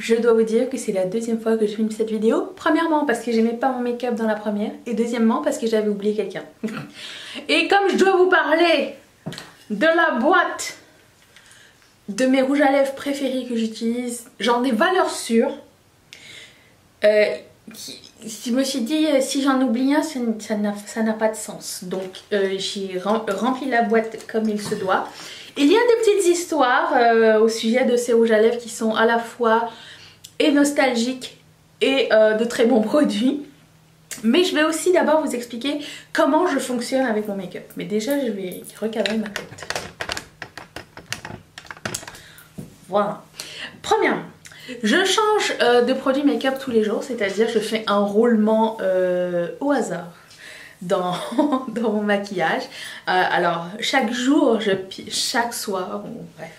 Je dois vous dire que c'est la deuxième fois que je filme cette vidéo. Premièrement parce que j'aimais pas mon make-up dans la première et deuxièmement parce que j'avais oublié quelqu'un. Et comme je dois vous parler de la boîte de mes rouges à lèvres préférés que j'utilise, j'en ai valeur sûre. Je me suis dit si j'en oublie un ça n'a pas de sens. Donc j'ai rempli la boîte comme il se doit. Il y a des petites histoires au sujet de ces rouges à lèvres qui sont à la fois et nostalgiques et de très bons produits. Mais je vais aussi d'abord vous expliquer comment je fonctionne avec mon make-up. Mais déjà je vais recadrer ma tête. Voilà. Premièrement, je change de produit make-up tous les jours, c'est-à-dire je fais un roulement au hasard dans mon maquillage. Alors chaque jour, chaque soir, bon, bref,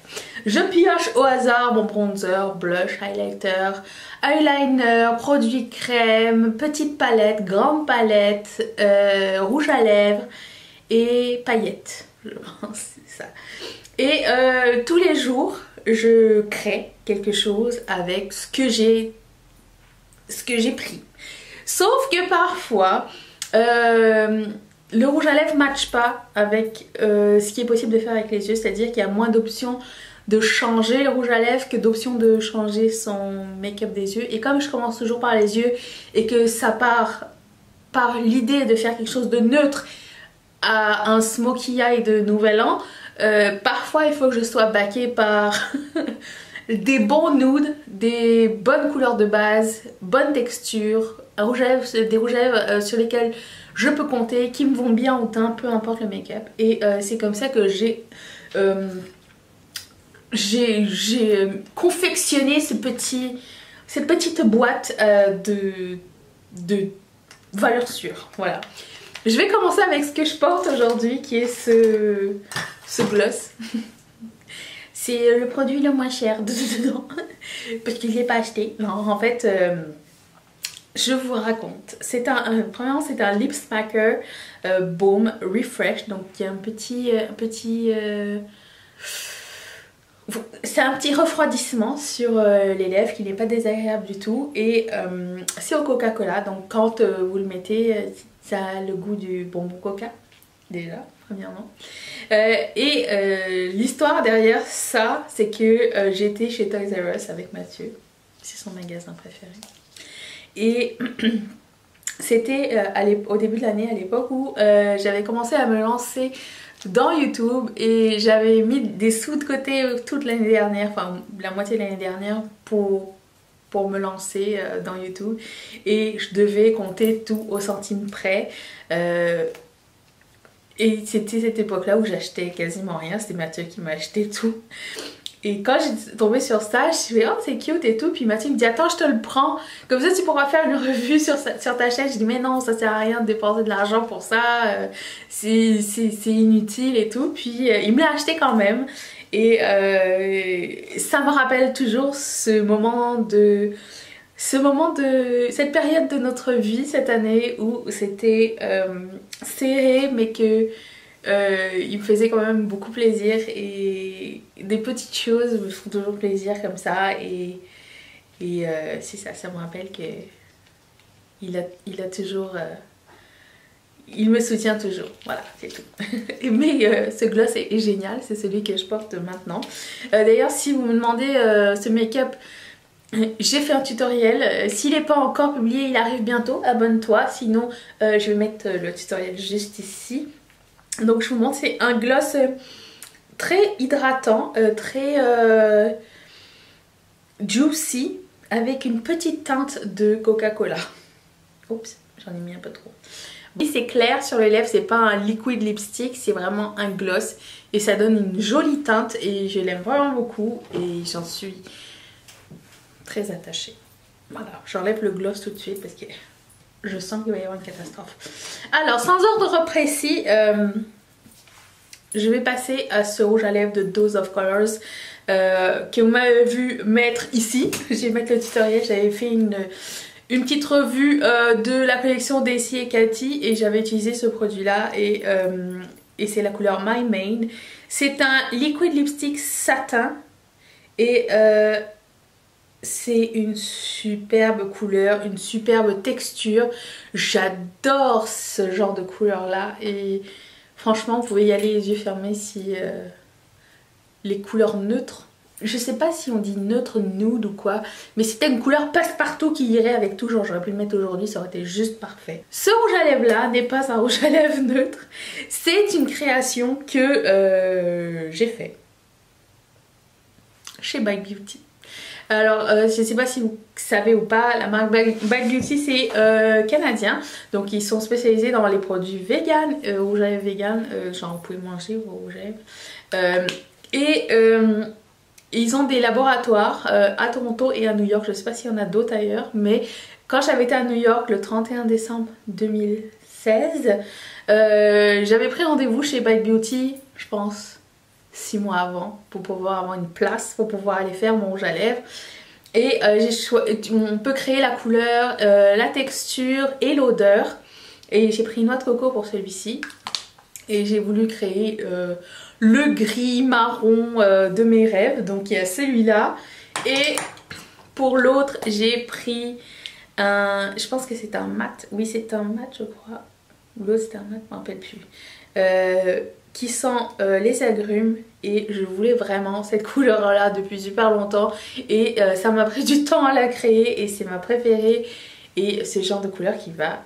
je pioche au hasard mon bronzer, blush, highlighter, eyeliner, produit crème, petite palette, grande palette, rouge à lèvres et paillettes, je pense c'est ça. Et tous les jours, je crée quelque chose avec ce que j'ai pris. Sauf que parfois le rouge à lèvres ne matche pas avec ce qui est possible de faire avec les yeux, c'est-à-dire qu'il y a moins d'options de changer le rouge à lèvres que d'options de changer son make-up des yeux. Et comme je commence toujours par les yeux et que ça part par l'idée de faire quelque chose de neutre à un smokey eye de nouvel an, parfois il faut que je sois baquée par des bons nudes, des bonnes couleurs de base, bonne texture, des rouges à lèvres sur lesquels je peux compter, qui me vont bien au teint, peu importe le make-up. Et c'est comme ça que j'ai confectionné cette petite boîte de valeur sûre. Voilà. Je vais commencer avec ce que je porte aujourd'hui, qui est ce gloss. C'est le produit le moins cher dedans parce que je ne l'ai pas acheté. Non, en fait, je vous raconte. Premièrement, c'est un Lip Smacker Baume Refresh. Donc, il y a c'est un petit refroidissement sur les lèvres qui n'est pas désagréable du tout. Et c'est au Coca-Cola. Donc, quand vous le mettez, ça a le goût du bonbon Coca. Déjà, premièrement. L'histoire derrière ça, c'est que j'étais chez Toys R Us avec Mathieu. C'est son magasin préféré. Et c'était au début de l'année, à l'époque où j'avais commencé à me lancer dans YouTube et j'avais mis des sous de côté toute l'année dernière, enfin la moitié de l'année dernière pour me lancer dans YouTube. Et je devais compter tout au centime près. Et c'était cette époque-là où j'achetais quasiment rien, c'était Mathieu qui m'a acheté tout. Et quand j'ai tombé sur ça, je me suis dit oh c'est cute et tout, puis Mathieu me dit attends je te le prends, comme ça tu pourras faire une revue sur ta chaîne. Je dis mais non ça sert à rien de dépenser de l'argent pour ça, c'est inutile et tout, puis il me l'a acheté quand même. Et ça me rappelle toujours cette période de notre vie cette année où c'était serré mais que il me faisait quand même beaucoup plaisir et des petites choses me font toujours plaisir comme ça et c'est ça me rappelle que il a toujours il me soutient toujours, voilà c'est tout. Mais ce gloss est génial, c'est celui que je porte maintenant. D'ailleurs si vous me demandez ce make-up, j'ai fait un tutoriel, s'il n'est pas encore publié il arrive bientôt, abonne-toi, sinon je vais mettre le tutoriel juste ici. Donc je vous montre, c'est un gloss très hydratant, très juicy, avec une petite teinte de Coca-Cola. Oups, j'en ai mis un peu trop. Oui, c'est clair sur les lèvres, c'est pas un liquid lipstick, c'est vraiment un gloss. Et ça donne une jolie teinte et je l'aime vraiment beaucoup et j'en suis très attachée. Voilà, j'enlève le gloss tout de suite parce que je sens qu'il va y avoir une catastrophe. Alors, sans ordre précis, je vais passer à ce rouge à lèvres de Dose of Colors que vous m'avez vu mettre ici. Je vais mettre le tutoriel, j'avais fait une petite revue de la collection Daisy et Cathy et j'avais utilisé ce produit là et c'est la couleur My Main. C'est un liquid lipstick satin et C'est une superbe couleur, une superbe texture. J'adore ce genre de couleur là et franchement vous pouvez y aller les yeux fermés si les couleurs neutres. Je sais pas si on dit neutre, nude ou quoi, mais c'était une couleur passe-partout qui irait avec tout. Genre j'aurais pu le mettre aujourd'hui, ça aurait été juste parfait. Ce rouge à lèvres là n'est pas un rouge à lèvres neutre. C'est une création que j'ai fait chez Bike Beauty. Alors je sais pas si vous savez ou pas, la marque Bike Beauty c'est canadien. Donc ils sont spécialisés dans les produits vegan, rouge à lèvres vegan, genre vous pouvez manger vos rouges à lèvres. Ils ont des laboratoires à Toronto et à New York. Je sais pas s'il y en a d'autres ailleurs, mais quand j'avais été à New York le 31 décembre 2016, j'avais pris rendez-vous chez Bike Beauty, je pense 6 mois avant, pour pouvoir avoir une place, pour pouvoir aller faire mon rouge à lèvres. Et on peut créer la couleur, la texture et l'odeur. Et j'ai pris noix de coco pour celui-ci. Et j'ai voulu créer le gris marron de mes rêves. Donc il y a celui-là. Et pour l'autre, j'ai pris un... Je pense que c'est un mat. Oui, c'est un mat, je crois. Ou l'autre, c'était un mat, je ne me rappelle plus. Qui sent les agrumes. Et je voulais vraiment cette couleur-là depuis super longtemps. Et ça m'a pris du temps à la créer. Et c'est ma préférée. Et c'est le genre de couleur qui va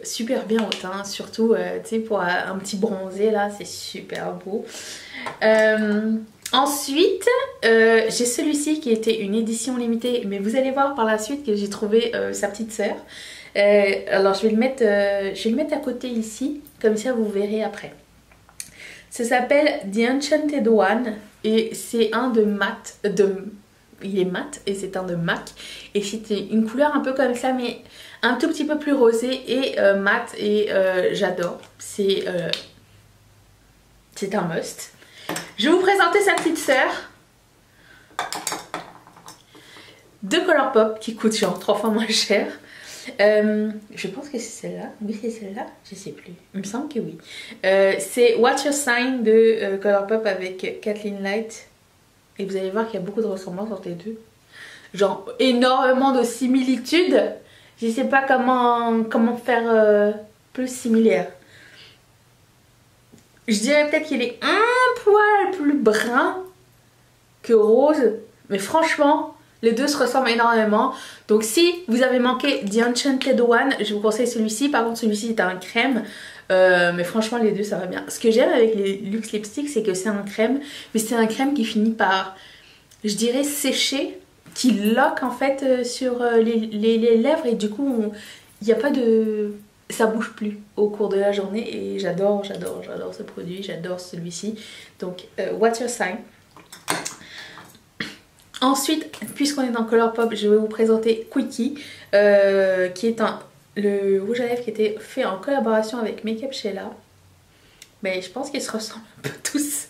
super bien au teint, surtout tu sais, pour un petit bronzé là, c'est super beau. Ensuite, j'ai celui-ci qui était une édition limitée, mais vous allez voir par la suite que j'ai trouvé sa petite sœur. Alors je vais le mettre à côté ici, comme ça vous verrez après. Ça s'appelle The Enchanted One et c'est un de mat, il est mat et c'est un de MAC et c'était une couleur un peu comme ça mais un tout petit peu plus rosé et mat et j'adore. C'est un must. Je vais vous présenter sa petite sœur de Colourpop qui coûte genre 3 fois moins cher. Je pense que c'est celle-là. Oui, c'est celle-là. Je sais plus. Il me semble que oui. C'est What's Your Sign de Colourpop avec Kathleen Light. Et vous allez voir qu'il y a beaucoup de ressemblances entre les deux. Genre énormément de similitudes. Je sais pas comment faire plus similaire. Je dirais peut-être qu'il est un poil plus brun que rose. Mais franchement, les deux se ressemblent énormément. Donc si vous avez manqué The Enchanted One, je vous conseille celui-ci. Par contre celui-ci est un crème. Mais franchement les deux ça va bien. Ce que j'aime avec les luxe lipsticks c'est que c'est un crème. Mais c'est un crème qui finit par, je dirais, sécher. Qui lock en fait sur les lèvres. Et du coup il n'y a pas de... ça bouge plus au cours de la journée. Et j'adore ce produit. J'adore celui-ci. Donc What's Your Sign. Ensuite, puisqu'on est dans Colourpop, je vais vous présenter Quickie, qui est le rouge à lèvres qui était fait en collaboration avec Makeup Sheila. Mais je pense qu'ils se ressemblent un peu tous.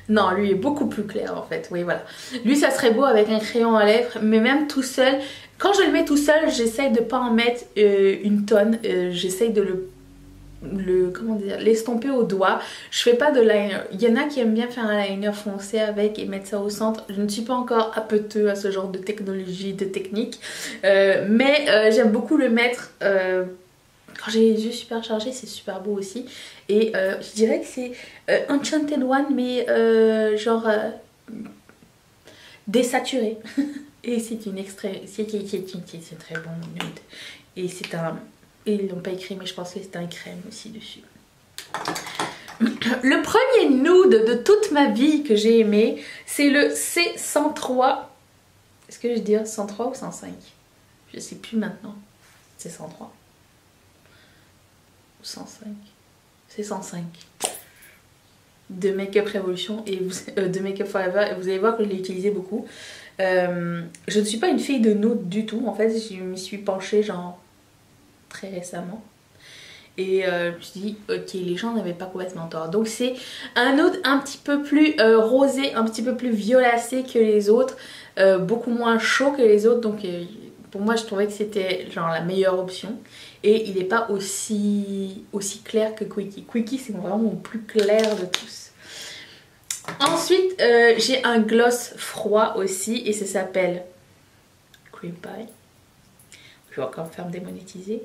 Non, lui est beaucoup plus clair en fait, oui voilà. Lui ça serait beau avec un crayon à lèvres, mais même tout seul, quand je le mets tout seul, j'essaye de pas en mettre une tonne. J'essaye de comment dire, l'estomper au doigt. Je fais pas de liner. Il y en a qui aiment bien faire un liner foncé avec et mettre ça au centre. Je ne suis pas encore appeuteux à ce genre de technologie, de technique. Mais j'aime beaucoup le mettre quand j'ai les yeux super chargés, c'est super beau aussi. Et je dirais que c'est Enchanted One, mais genre désaturé. Et c'est une extrait, c'est très bon nude. Et c'est un... Ils l'ont pas écrit mais je pense que c'est un crème aussi dessus. Le premier nude de toute ma vie que j'ai aimé, c'est le C103. Est-ce que je dis 103 ou 105? Je sais plus maintenant. C'est 103. Ou 105. C'est 105. De Makeup Revolution et de Makeup Forever. Et vous allez voir que je l'ai utilisé beaucoup. Je ne suis pas une fille de nude du tout. En fait, je m'y suis penchée genre très récemment. Et je me suis dit, ok, les gens n'avaient pas complètement tort. Donc c'est un nude un petit peu plus rosé, un petit peu plus violacé que les autres. Beaucoup moins chaud que les autres. Donc pour moi, je trouvais que c'était genre la meilleure option. Et il n'est pas aussi clair que Quickie. Quickie, c'est vraiment mon plus clair de tous. Ensuite, j'ai un gloss froid aussi. Et ça s'appelle Cream Pie. Je vais encore me faire démonétiser.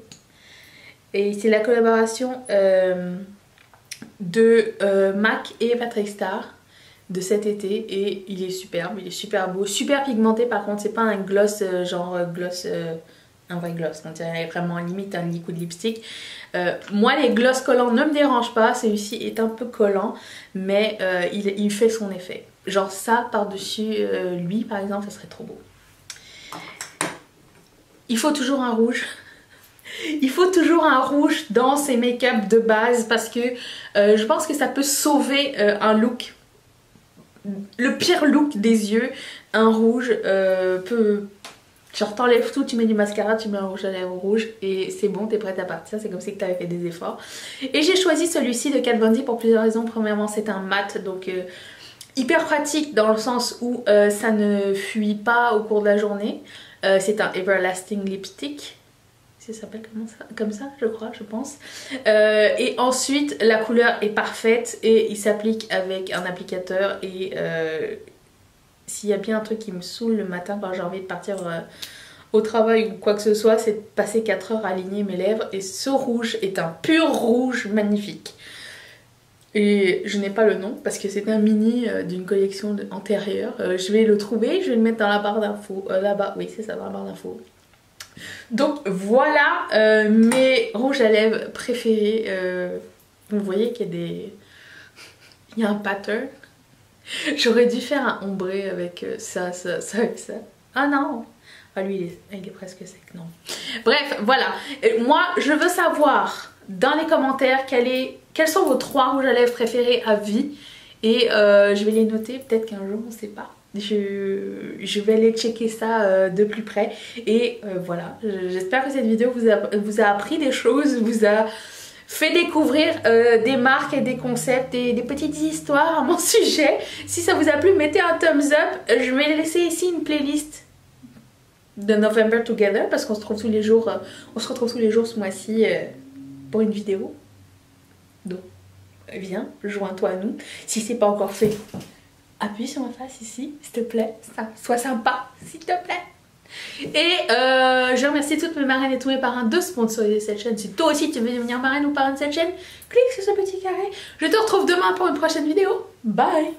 Et c'est la collaboration de MAC et Patrick Star de cet été. Et il est superbe, il est super beau, super pigmenté par contre. C'est pas un gloss genre gloss... un vrai gloss, on dirait vraiment limite un liquid lipstick. Moi les gloss collants ne me dérangent pas, celui-ci est un peu collant, mais il fait son effet. Genre ça par-dessus lui par exemple, ça serait trop beau. Il faut toujours un rouge. Il faut toujours un rouge dans ses make-up de base parce que je pense que ça peut sauver un look. Le pire look des yeux, un rouge peut... Genre t'enlèves tout, tu mets du mascara, tu mets un rouge à lèvres rouge et c'est bon, t'es prête à partir, c'est comme si tu avais fait des efforts. Et j'ai choisi celui-ci de Kat Von D pour plusieurs raisons. Premièrement, c'est un mat, donc hyper pratique dans le sens où ça ne fuit pas au cours de la journée. C'est un Everlasting Lipstick, ça s'appelle comme ça je crois, je pense. Et ensuite la couleur est parfaite et il s'applique avec un applicateur et s'il y a bien un truc qui me saoule le matin quand j'ai envie de partir au travail ou quoi que ce soit, c'est de passer 4 heures à aligner mes lèvres. Et ce rouge est un pur rouge magnifique. Et je n'ai pas le nom parce que c'est un mini d'une collection antérieure. Je vais le trouver, je vais le mettre dans la barre d'infos. Là-bas, oui c'est ça, dans la barre d'infos. Donc voilà mes rouges à lèvres préférés. Vous voyez qu'il y a des... Il y a un pattern. J'aurais dû faire un ombré avec ça et ça. Ah non! Ah lui il est presque sec, non. Bref, voilà. Moi je veux savoir dans les commentaires quels sont vos 3 rouges à lèvres préférés à vie. Et je vais les noter, peut-être qu'un jour, on ne sait pas. Je vais aller checker ça de plus près. Et voilà, j'espère que cette vidéo vous a appris des choses, vous a... fait découvrir des marques et des concepts et des petites histoires à mon sujet. Si ça vous a plu, mettez un thumbs up. Je vais laisser ici une playlist de November Together parce qu'on se retrouve tous les jours, ce mois-ci pour une vidéo. Donc viens, joins-toi à nous. Si c'est pas encore fait, appuie sur ma face ici, s'il te plaît. Sois sympa, s'il te plaît. Et je remercie toutes mes marraines et tous mes parrains de sponsoriser cette chaîne. Si toi aussi tu veux devenir marraine ou parrain de cette chaîne, clique sur ce petit carré. Je te retrouve demain pour une prochaine vidéo. Bye!